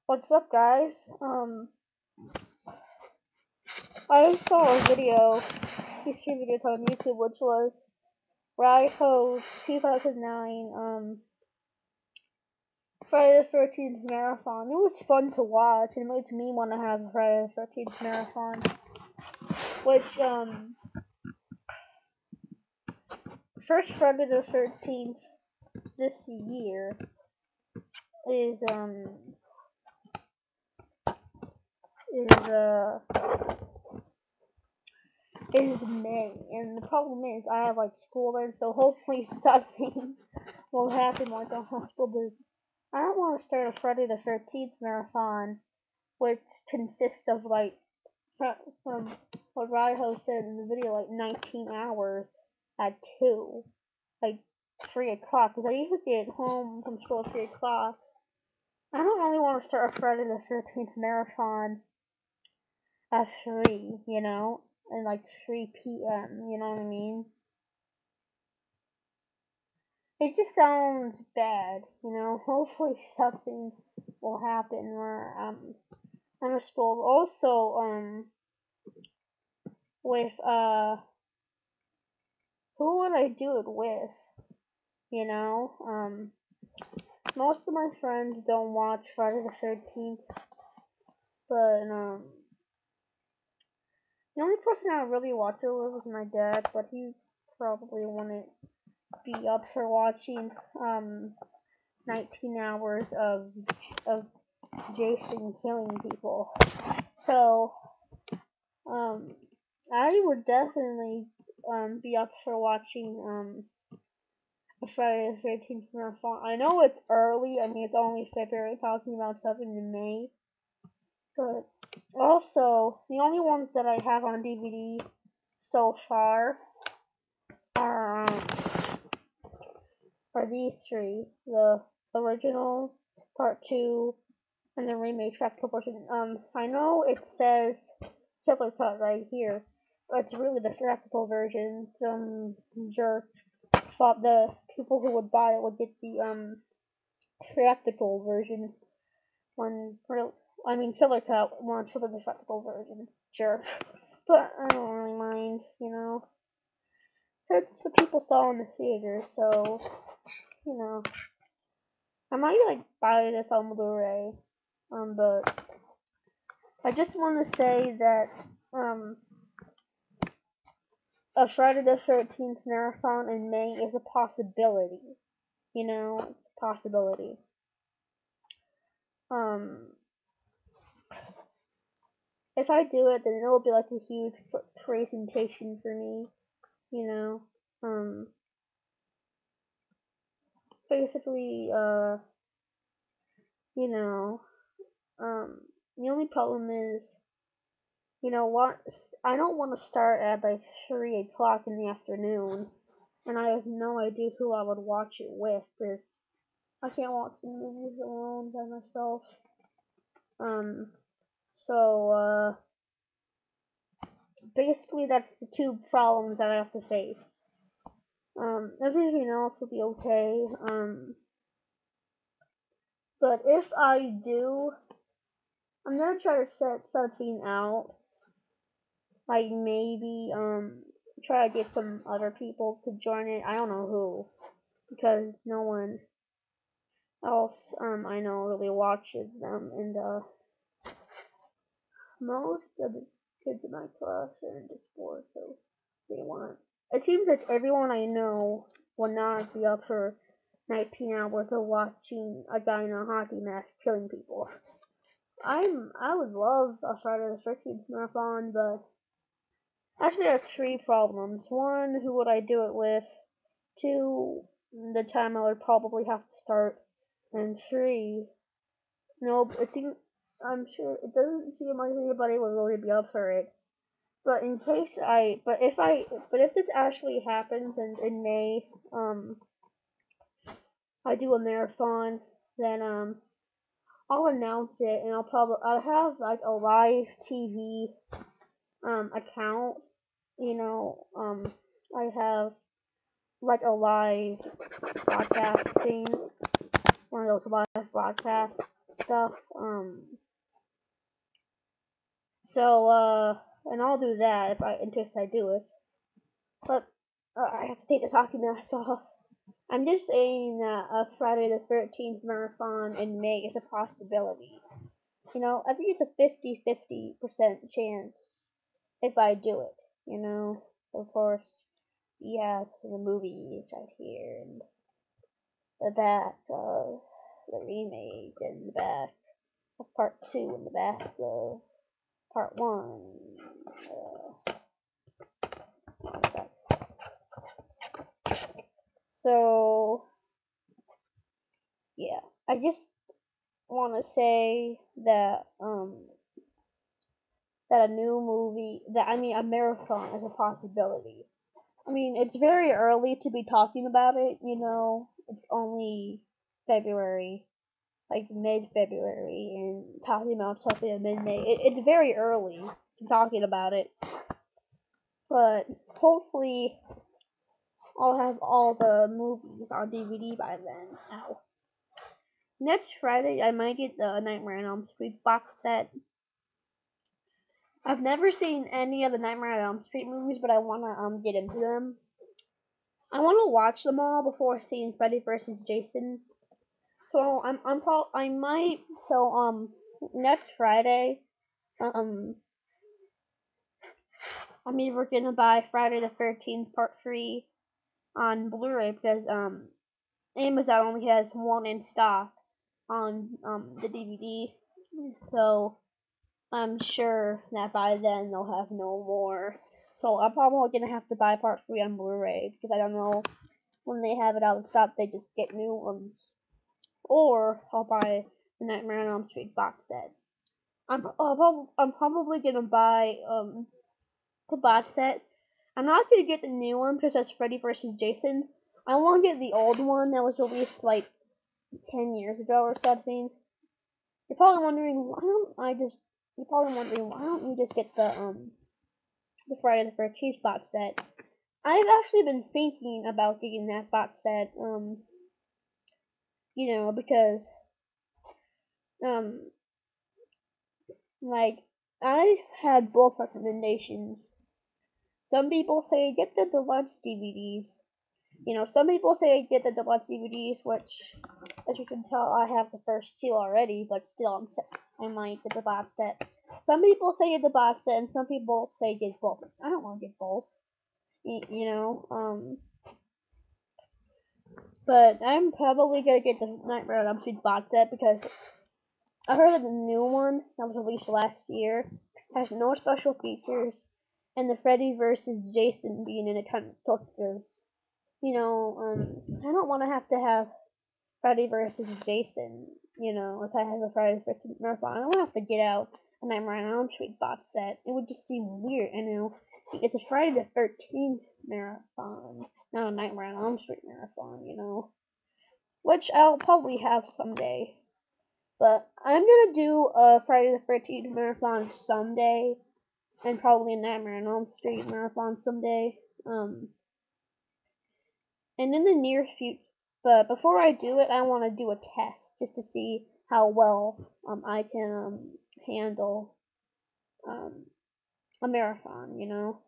What's up, guys? I saw a video, history videos on YouTube, which was Raiho's 2009 Friday the 13th marathon. It was fun to watch, and it made me want to have a Friday the 13th marathon. Which first Friday the 13th this year is is uh is May, and the problem is I have like school then, so hopefully something will happen like a hospital. But I don't want to start a Friday the 13th marathon, which consists of like from what Raiho said in the video, like 19 hours at 2, like 3 o'clock. Because I usually get home from school at 3 o'clock. I don't really want to start a Friday the 13th marathon at 3, and like 3 p.m., you know what I mean? It just sounds bad. Hopefully something will happen where I'm a school. Also, with who would I do it with? You know, most of my friends don't watch Friday the 13th, but the only person I really watch it with was my dad, but he probably wouldn't be up for watching 19 hours of Jason killing people. So I would definitely be up for watching a Friday the 13th marathon. I know it's early. I mean, it's only February, talking about stuff in May. But also, the only ones that I have on DVD so far are these three: the original, part 2, and the remake practical version. I know it says Killer Cut right here, but it's really the practical version. Some jerk thought the people who would buy it would get the practical version when I mean Killer Cut wants for the practical version. Jerk. But I don't really mind. That's what people saw in the theater, so you know. I might like buy this on Blu-ray. But I just want to say that a Friday the 13th marathon in May is a possibility. It's a possibility. Um, if I do it, then it will be like a huge presentation for me. You know. Basically, you know, the only problem is, what? I don't want to start at like 3 o'clock in the afternoon, and I have no idea who I would watch it with, because I can't watch the movies alone by myself. Um, so, basically that's the two problems that I have to face. Everything else will be okay. But if I do, I'm gonna try to set something out. Like maybe, try to get some other people to join it. I don't know who, because no one else, I know really watches them, and, most of the kids in my class are into sports, so they want. It seems like everyone I know will not be up for 19 hours of watching a guy in a hockey mask killing people. I would love a Friday the 13th marathon, but actually there's three problems. One, who would I do it with? Two, the time I would probably have to start, and three, no, I'm sure it doesn't seem like anybody would really be up for it. But in case but if this actually happens and in May, I do a marathon, then I'll announce it, and I'll have like a live TV account. I have like a live broadcast thing, one of those live broadcasts. stuff. And I'll do that in case I do it. But I have to take this hockey mask off. I'm just saying that a Friday the 13th marathon in May is a possibility. You know, I think it's a 50-50% chance if I do it. You know, of course, we have the movies right here, and the back of the remake, and the back of part 2, and the back of part 1. So, yeah, I just want to say that that a new movie, a marathon is a possibility. I mean, it's very early to be talking about it. You know, it's only February, like mid-February, and talking about something in mid-May. It's very early to talking about it, but hopefully I'll have all the movies on DVD by then. Ow. Next Friday, I might get the Nightmare on Elm Street box set. I've never seen any of the Nightmare on Elm Street movies, but I wanna get into them. I wanna watch them all before seeing Freddy vs. Jason. So I might next Friday I'm either gonna buy Friday the 13th Part 3 on Blu-ray because Amazon only has one in stock on the DVD. So I'm sure that by then they'll have no more. So I'm probably gonna have to buy Part 3 on Blu-ray because I don't know when they have it out of stock. They just get new ones, or I'll buy the Nightmare on Elm Street box set. I'm probably gonna buy the box set. I'm not gonna get the new one because that's Freddy vs. Jason. I want to get the old one that was released like 10 years ago or something. You're probably wondering why don't you just get the Friday the 13th box set? I've actually been thinking about getting that box set, you know, because um like I've had both recommendations. Some people say get the deluxe DVDs. You know, some people say get the deluxe DVDs, which, as you can tell, I have the first two already, but still, I might get the box set. Some people say get the box set, and some people say get both. I don't want to get both. You know, but I'm probably gonna get the Nightmare on Elm Street box set because I heard that the new one that was released last year has no special features, and the Freddy vs. Jason being in it kind of because, you know, I don't want to have Freddy vs. Jason. You know, if I have a Friday the 13th marathon, I don't have to get out a Nightmare on Elm Street box set. It would just seem weird. I know it's a Friday the 13th marathon, not a Nightmare on Elm Street marathon. You know, which I'll probably have someday. But I'm gonna do a Friday the 13th marathon someday, and probably a Nightmare on Elm Street marathon someday. And in the near future, but before I do it, I want to do a test just to see how well I can handle um, a marathon. You know.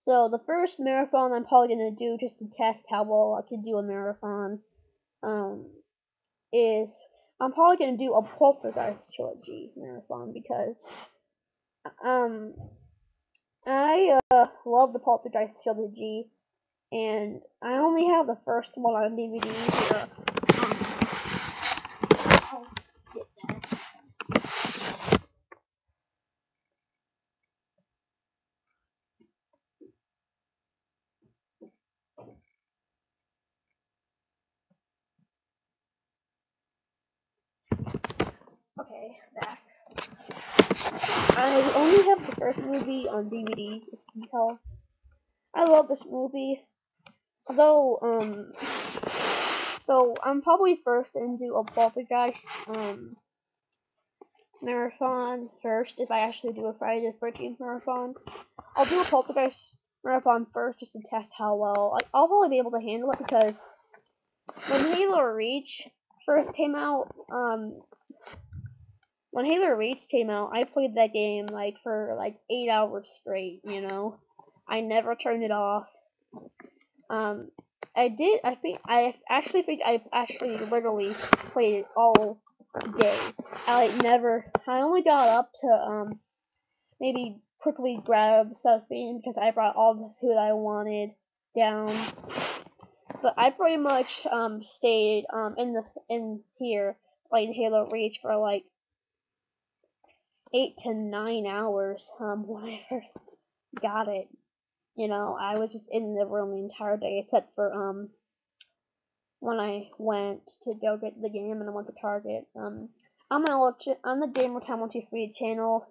So the first marathon I'm probably gonna do just to test how well I can do a marathon um, is I'm probably gonna do a Poltergeist trilogy marathon because um I love the Poltergeist trilogy, and I only have the first one on DVD here. I'll get that. Okay, back. I only have the first movie on DVD, if you can tell. I love this movie. Although, so I'm probably first gonna do a Poltergeist marathon first if I actually do a Friday the 13th marathon. I'll do a Poltergeist marathon first just to test how well I'll probably be able to handle it because when Halo Reach first came out, when Halo Reach came out, I played that game like for like 8 hours straight. You know, I never turned it off. Um, I did. I actually think I actually literally played it all day. I like never. I only got up to maybe quickly grab something because I brought all the food I wanted down. But I pretty much stayed in here playing Halo Reach for like 8 to 9 hours when I first got it. You know, I was just in the room the entire day except for when I went to go get the game and I went to Target. On the Gamer Time 123 channel,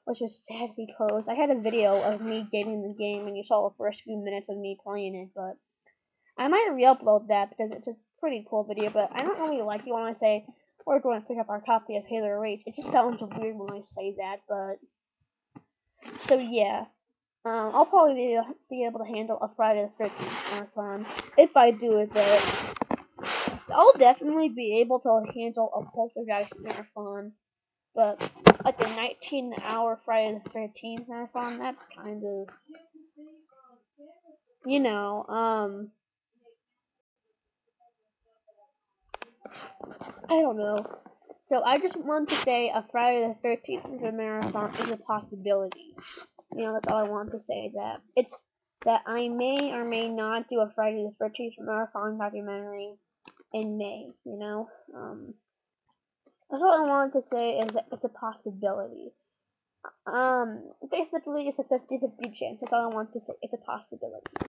which was sadly closed. I had a video of me getting the game, and you saw the first few minutes of me playing it. But I might re-upload that because it's a pretty cool video. But I don't really like it when I say we're going to pick up our copy of Halo Reach. It just sounds weird when I say that. But so yeah. I'll probably be able to handle a Friday the 13th marathon. If I do it, though, I'll definitely be able to handle a Poltergeist marathon. But like a 19-hour Friday the 13th marathon, that's kind of, you know, I don't know. So I just want to say a Friday the 13th marathon is a possibility. You know, that's all I want to say. That I may or may not do a Friday the 13th marathon documentary in May. You know, that's all I wanted to say is that it's a possibility. Basically, it's a 50-50 chance. That's all I want to say. It's a possibility.